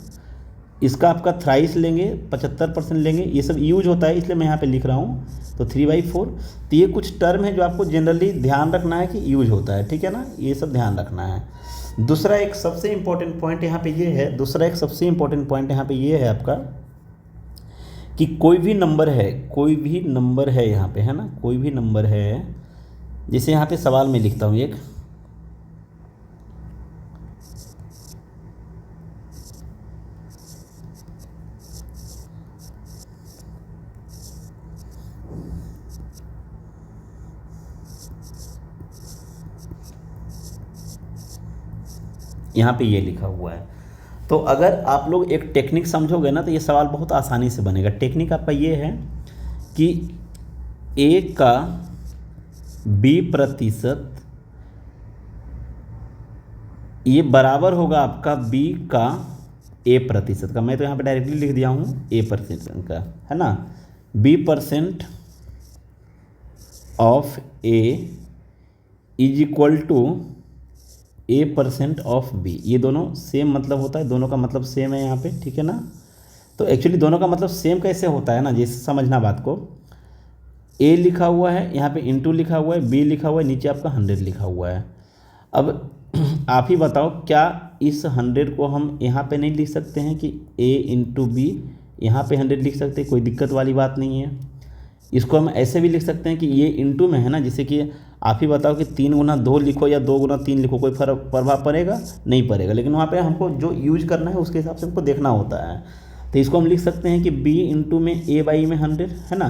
इसका आपका थ्राइस लेंगे, 75% लेंगे, ये सब यूज होता है इसलिए मैं यहाँ पे लिख रहा हूँ। तो 3/4। तो ये कुछ टर्म है जो आपको जनरली ध्यान रखना है कि यूज होता है, ठीक है ना। ये सब ध्यान रखना है। दूसरा एक सबसे इम्पोर्टेंट पॉइंट यहाँ पे ये है, दूसरा एक सबसे इम्पोर्टेंट पॉइंट यहाँ पे ये है आपका कि कोई भी नंबर है, कोई भी नंबर है यहाँ पे, है ना, कोई भी नंबर है। जैसे यहाँ पे सवाल में लिखता हूँ एक, यहाँ पे ये लिखा हुआ है। तो अगर आप लोग एक टेक्निक समझोगे ना तो ये सवाल बहुत आसानी से बनेगा। टेक्निक आपका ये है कि a का b%, ये बराबर होगा आपका b का a% का। मैं तो यहाँ पे डायरेक्टली लिख दिया हूँ a% का, है ना। b% of a is equal to a% of b। ये दोनों सेम मतलब होता है, दोनों का मतलब सेम है यहाँ पे, ठीक है ना। तो एक्चुअली दोनों का मतलब सेम कैसे होता है ना, जैसे समझना बात को। a लिखा हुआ है यहाँ पे, इंटू लिखा हुआ है, b लिखा हुआ है, नीचे आपका 100 लिखा हुआ है। अब आप ही बताओ क्या इस 100 को हम यहाँ पे नहीं लिख सकते हैं कि a इंटू बी, यहाँ पे 100 लिख सकते हैं, कोई दिक्कत वाली बात नहीं है। इसको हम ऐसे भी लिख सकते हैं कि ये इंटू में है ना, जैसे कि आप ही बताओ कि 3 गुना 2 लिखो या 2 गुना 3 लिखो, कोई फर्क प्रभाव पड़ेगा नहीं पड़ेगा। लेकिन वहाँ पे हमको जो यूज करना है उसके हिसाब से हमको देखना होता है। तो इसको हम लिख सकते हैं कि b इंटू में a/, में 100, है ना।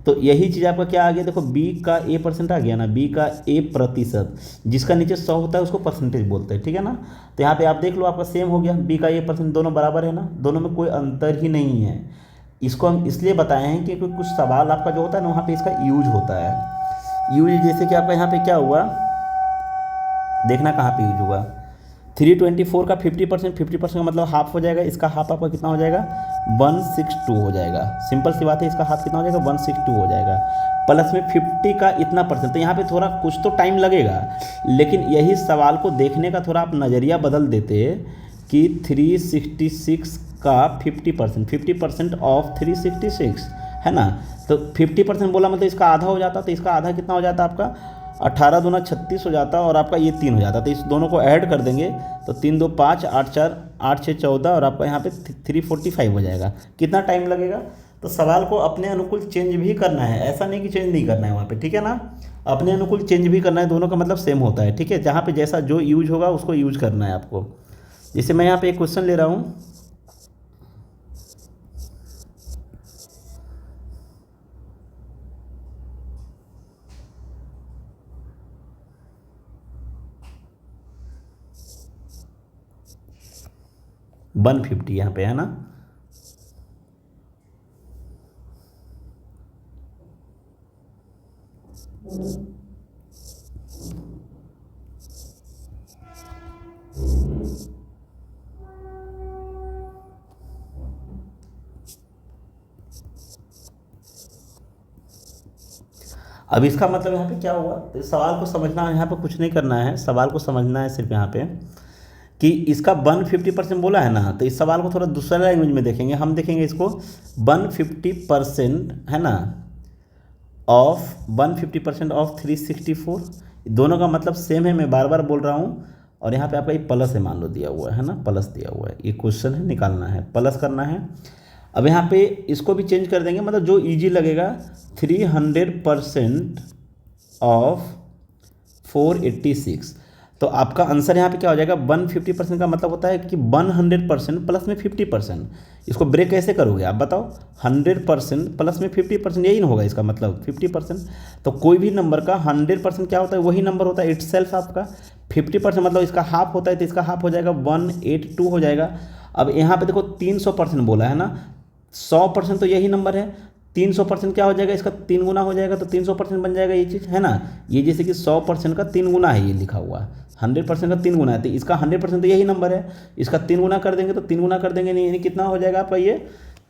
तो यही चीज़ आपका क्या आ गया, देखो b का a% आ गया ना, b का a%, जिसका नीचे 100 होता है उसको परसेंटेज बोलते हैं, ठीक है ना। तो यहाँ पे आप देख लो आपका सेम हो गया, b का a%, दोनों बराबर है ना, दोनों में कोई अंतर ही नहीं है। इसको हम इसलिए बताए हैं कि कुछ सवाल आपका जो होता है ना वहाँ पे इसका यूज होता है। यूज जैसे कि आपका यहाँ पे क्या हुआ, देखना कहाँ पे यूज हुआ। 324 का 50%, 50% का मतलब हाफ हो जाएगा, इसका हाफ आपका कितना हो जाएगा 162 हो जाएगा। सिंपल सी बात है, इसका हाफ कितना हो जाएगा 162 हो जाएगा। प्लस में 50 का इतना %, तो यहाँ पे थोड़ा कुछ तो टाइम लगेगा, लेकिन यही सवाल को देखने का थोड़ा आप नज़रिया बदल देते कि 366 का 50%, 50% ऑफ 366, है ना। तो 50% बोला मतलब इसका आधा हो जाता, तो इसका आधा कितना हो जाता आपका 18 दूना 36 हो जाता और आपका ये 3 हो जाता। तो इस दोनों को ऐड कर देंगे तो 3 2 5, 8 4 8 6 14 और आपका यहाँ पे 345 हो जाएगा। कितना टाइम लगेगा? तो सवाल को अपने अनुकूल चेंज भी करना है, ऐसा नहीं कि चेंज नहीं करना है वहाँ पे, ठीक है ना। अपने अनुकूल चेंज भी करना है, दोनों का मतलब सेम होता है, ठीक है। जहाँ पे जैसा जो यूज होगा उसको यूज करना है आपको। जैसे मैं यहाँ पे एक क्वेश्चन ले रहा हूँ, वन 50 यहाँ पे है ना। अब इसका मतलब यहाँ पे क्या हुआ, तो इस सवाल को समझना है, यहाँ पे कुछ नहीं करना है, सवाल को समझना है सिर्फ यहाँ पे कि इसका 150% बोला है ना। तो इस सवाल को थोड़ा दूसरा लैंग्वेज में देखेंगे, हम देखेंगे इसको 150% है ना ऑफ 150% ऑफ 364। दोनों का मतलब सेम है, मैं बार बार बोल रहा हूँ। और यहाँ पे आपका ये प्लस है, मान लो दिया हुआ है ना, प्लस दिया हुआ है, ये क्वेश्चन है, निकालना है, प्लस करना है। अब यहाँ पे इसको भी चेंज कर देंगे, मतलब जो इजी लगेगा, 300% ऑफ 486। तो आपका आंसर यहाँ पे क्या हो जाएगा, 150% का मतलब होता है कि 100% प्लस में 50%। इसको ब्रेक कैसे करोगे आप बताओ, 100% प्लस में 50%, यही ना होगा इसका मतलब 50%। तो कोई भी नंबर का 100% क्या होता है, वही नंबर होता है इटसेल्फ आपका। 50% मतलब इसका हाफ होता है, तो इसका हाफ हो जाएगा 182 हो जाएगा। अब यहाँ पे देखो 300% बोला है ना, 100% तो यही नंबर है, 300% क्या हो जाएगा, इसका 3 गुना हो जाएगा, तो 300% बन जाएगा ये चीज़ है ना। ये जैसे कि 100% का 3 गुना है, ये लिखा हुआ है, 100% का 3 गुना है, तो इसका 100% तो यही नंबर है, इसका 3 गुना कर देंगे, तो 3 गुना कर देंगे नहीं, कितना हो जाएगा आपका ये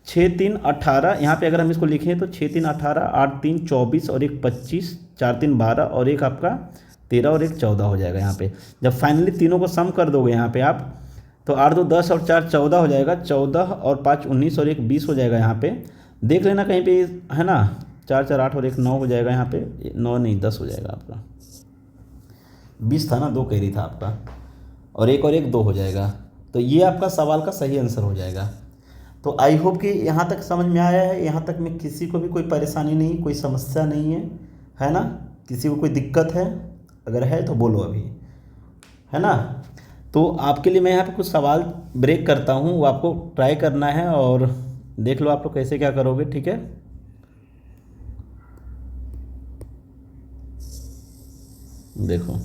6 3 18। यहाँ पे अगर हम इसको लिखें तो 6 3 18, 8 3 24 और एक 25, 4 3 12 और एक आपका 13 और एक 14 हो जाएगा। यहाँ पे जब फाइनली तीनों को सम कर दोगे यहाँ पे आप, तो 8 2 10 और 4 14 हो जाएगा, 14 और 5 19 और एक 20 हो जाएगा। यहाँ पे देख लेना कहीं पे है ना, 4 4 8 और एक 9 हो जाएगा। यहाँ पे 9 नहीं 10 हो जाएगा आपका, 20 था ना, 2 कैरी था आपका, और एक 2 हो जाएगा। तो ये आपका सवाल का सही आंसर हो जाएगा। तो आई होप कि यहाँ तक समझ में आया है, यहाँ तक में किसी को भी कोई परेशानी नहीं, कोई समस्या नहीं है ना, किसी को कोई दिक्कत है, अगर है तो बोलो अभी, है ना। तो आपके लिए मैं यहाँ पे कुछ सवाल ब्रेक करता हूँ, वो आपको ट्राई करना है और देख लो आप लोग कैसे क्या करोगे, ठीक है। देखो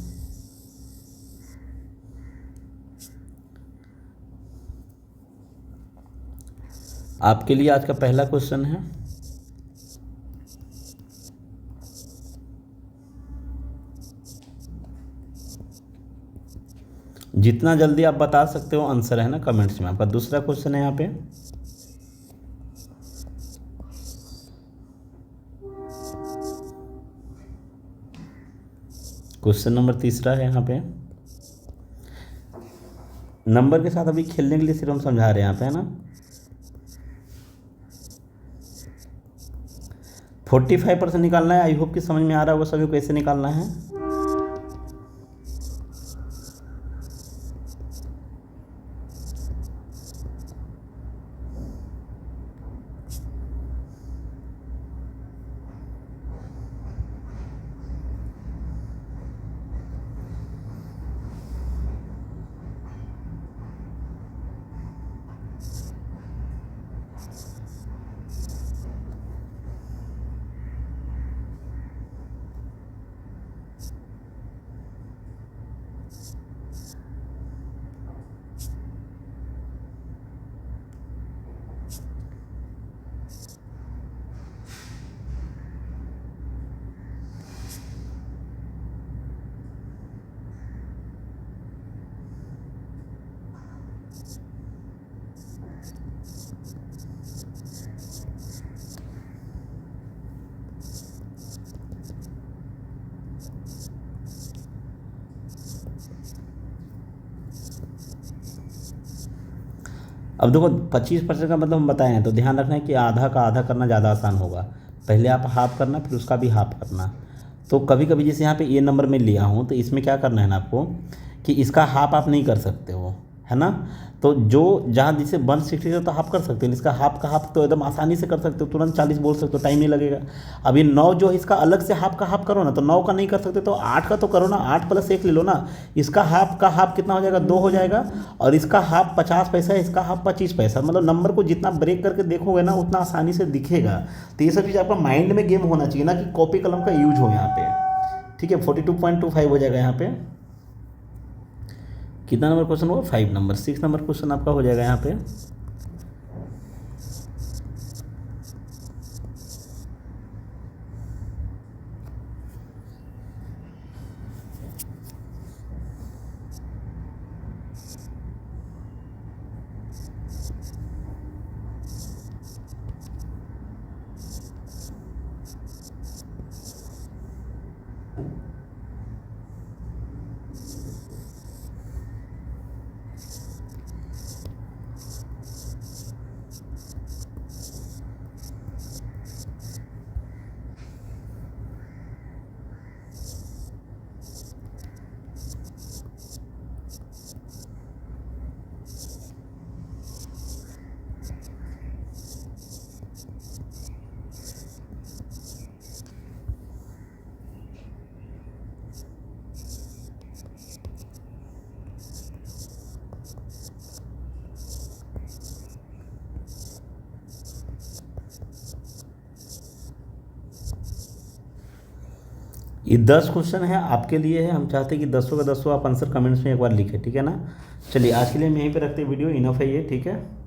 आपके लिए आज का पहला क्वेश्चन है, जितना जल्दी आप बता सकते हो आंसर है ना कमेंट्स में। आपका दूसरा क्वेश्चन है यहाँ पे, क्वेश्चन नंबर तीसरा है। यहाँ पे नंबर के साथ अभी खेलने के लिए सिर्फ हम समझा रहे हैं यहाँ पे, है ना। 45% निकालना है, आई होप कि समझ में आ रहा होगा सभी को कैसे निकालना है। अब देखो 25% का मतलब हम बताए हैं, तो ध्यान रखना है कि आधा का आधा करना ज़्यादा आसान होगा। पहले आप हाफ करना, फिर उसका भी हाफ करना। तो कभी कभी जैसे यहाँ पे ये नंबर मैं लिया हूँ, तो इसमें क्या करना है ना आपको कि इसका हाफ आप नहीं कर सकते हो, है ना। तो जो जहाँ जिसे 160 है तो हाफ कर सकते हो, इसका हाफ का हाफ तो एकदम आसानी से कर सकते हो, तुरंत 40 बोल सकते हो, टाइम नहीं लगेगा। अब ये 9 जो है इसका अलग से हाफ का हाफ करो ना, तो 9 का नहीं कर सकते तो 8 का तो करो ना, 8 प्लस 1 ले लो ना। इसका हाफ का हाफ कितना हो जाएगा, 2 हो जाएगा, और इसका हाफ 50 पैसा है, इसका हाफ 25 पैसा। मतलब नंबर को जितना ब्रेक करके देखोगे ना उतना आसानी से दिखेगा। तो ये सब चीज़ आपका माइंड में गेम होना चाहिए ना, कि कॉपी कलम का यूज हो यहाँ पे। ठीक है, 42.25 हो जाएगा यहाँ पे। कितना नंबर क्वेश्चन होगा, 5 नंबर, 6 नंबर क्वेश्चन आपका हो जाएगा यहाँ पे। ये 10 क्वेश्चन है आपके लिए है, हम चाहते हैं कि 10 का 10 आप आंसर कमेंट्स में एक बार लिखें, ठीक है ना। चलिए आज के लिए हम यहीं पे रखते हैं वीडियो, इनफ है ये, ठीक है।